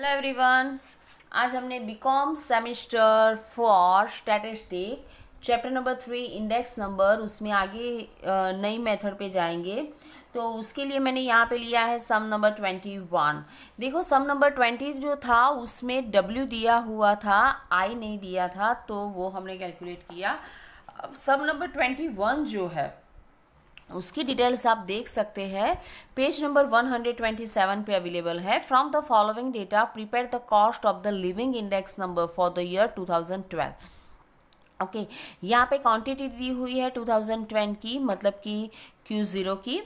Hello everyone. आज हमने BCom semester 4 statistic chapter number 3 index number उसमें आगे नई मेथड पे जाएंगे। तो उसके लिए मैंने यहाँ पे लिया है सम नंबर 21। देखो सम नंबर 20 जो था उसमें W दिया हुआ था, I नहीं दिया था, तो वो हमने कैलकुलेट किया। अब सम नंबर 21 जो है उसकी डिटेल्स आप देख सकते हैं, पेज नंबर 127 पे अवेलेबल है। From the following data prepare the cost of the living index number for the year 2012। Okay, यहाँ पे क्वांटिटी दी हुई है 2010 की, मतलब कि Q0 की,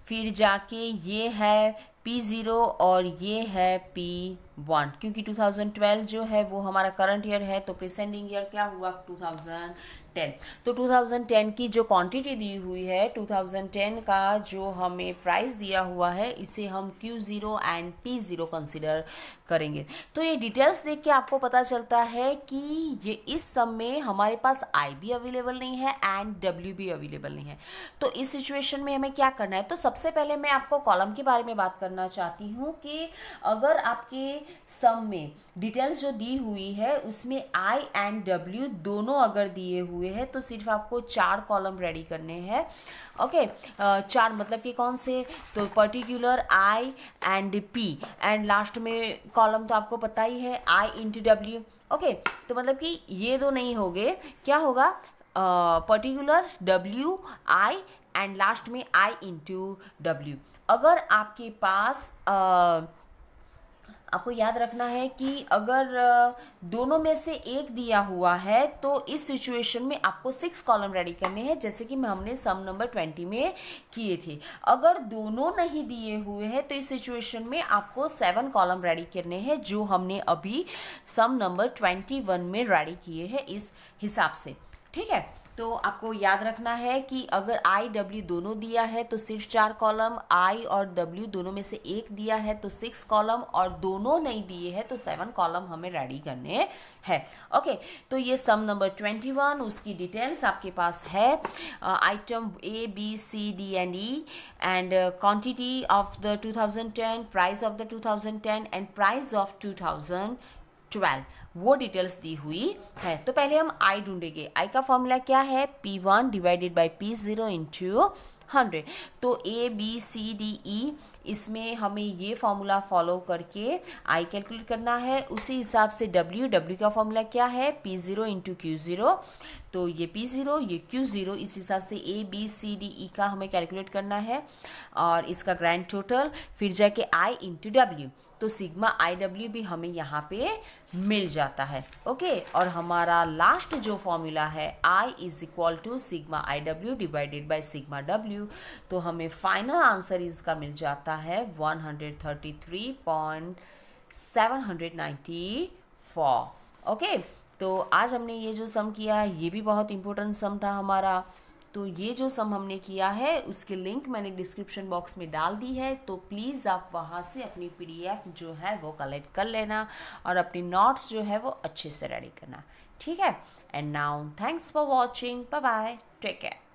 फिर जाके ये है P0 और ये है P1, क्योंकि 2012 जो है वो हमारा करंट ईयर है, तो प्रिसेंडिंग ईयर क्या हुआ 2010। तो 2010 की जो क्वांटिटी दी हुई है, 2010 का जो हमें प्राइस दिया हुआ है, इसे हम Q0 एंड P0 कंसिडर करेंगे। तो ये डिटेल्स देख के आपको पता चलता है कि ये इस सम में हमारे पास I भी अवेलेबल नहीं है एंड W भी अवेलेबल नहीं है। तो इस सिचुएशन में हमें क्या करना है, तो सबसे पहले मैं आपको कॉलम के बारे में बात करना चाहती हूँ कि अगर आपके सम में डिटेल्स जो दी हुई है उसमें I एंड W दोनों अगर दिए हुए हैं तो सिर्फ आपको 4 कॉलम रेडी करने हैं। ओके, 4 मतलब कि कौन से, तो particular I and P and last में कॉलम तो आपको पता ही है I इंटू W। ओके, तो मतलब कि ये दो नहीं होंगे, क्या होगा, particular W I and last में I इंटू W। अगर आपके पास आपको याद रखना है कि अगर दोनों में से एक दिया हुआ है तो इस सिचुएशन में आपको 6 कॉलम रेडी करने हैं, जैसे कि हमने सम नंबर 20 में किए थे। अगर दोनों नहीं दिए हुए हैं तो इस सिचुएशन में आपको 7 कॉलम रेडी करने हैं, जो हमने अभी सम नंबर 21 में रेडी किए हैं इस हिसाब से। ठीक है, तो आपको याद रखना है कि अगर I W दोनों दिया है तो सिर्फ 4 कॉलम, I और W दोनों में से एक दिया है तो 6 कॉलम, और दोनों नहीं दिए हैं तो 7 कॉलम हमें रेडी करने हैं। ओके, तो ये सम नंबर 21, उसकी डिटेल्स आपके पास है। Item A B C D and E and quantity of the 2010, price of the 2010 and price of 2012, वो डिटेल्स दी हुई है। तो पहले हम I ढूंढेंगे। I का फॉर्मूला क्या है, P1 divided by P0 into 100। तो A B C D E, इसमें हमें ये फॉर्मूला फॉलो करके I कैलकुलेट करना है। उसी हिसाब से W का फॉर्मूला क्या है, P0 इंटू Q0। तो ये P0 ये Q0, इस हिसाब से A B C D E का हमें कैलकुलेट करना है, और इसका ग्रैंड टोटल, फिर जाके I इंटू W। तो सिग्मा IW भी हमें यहाँ पे मिल जाता है। ओके, और हमारा लास्ट जो फॉर्मूला है I is equal to sigma IW divided by sigma W, तो हमें फाइनल आंसर इसका मिल जाता है 133.794। ओके, तो आज हमने ये जो सम किया ये भी बहुत इंपॉर्टेंट सम था हमारा। तो ये जो सम हमने किया है उसकी लिंक मैंने डिस्क्रिप्शन बॉक्स में डाल दी है, तो प्लीज़ आप वहाँ से अपनी PDF जो है वो कलेक्ट कर लेना और अपनी नोट्स जो है वो अच्छे से रेडी करना। ठीक है, and now thanks for watching, bye bye, take care.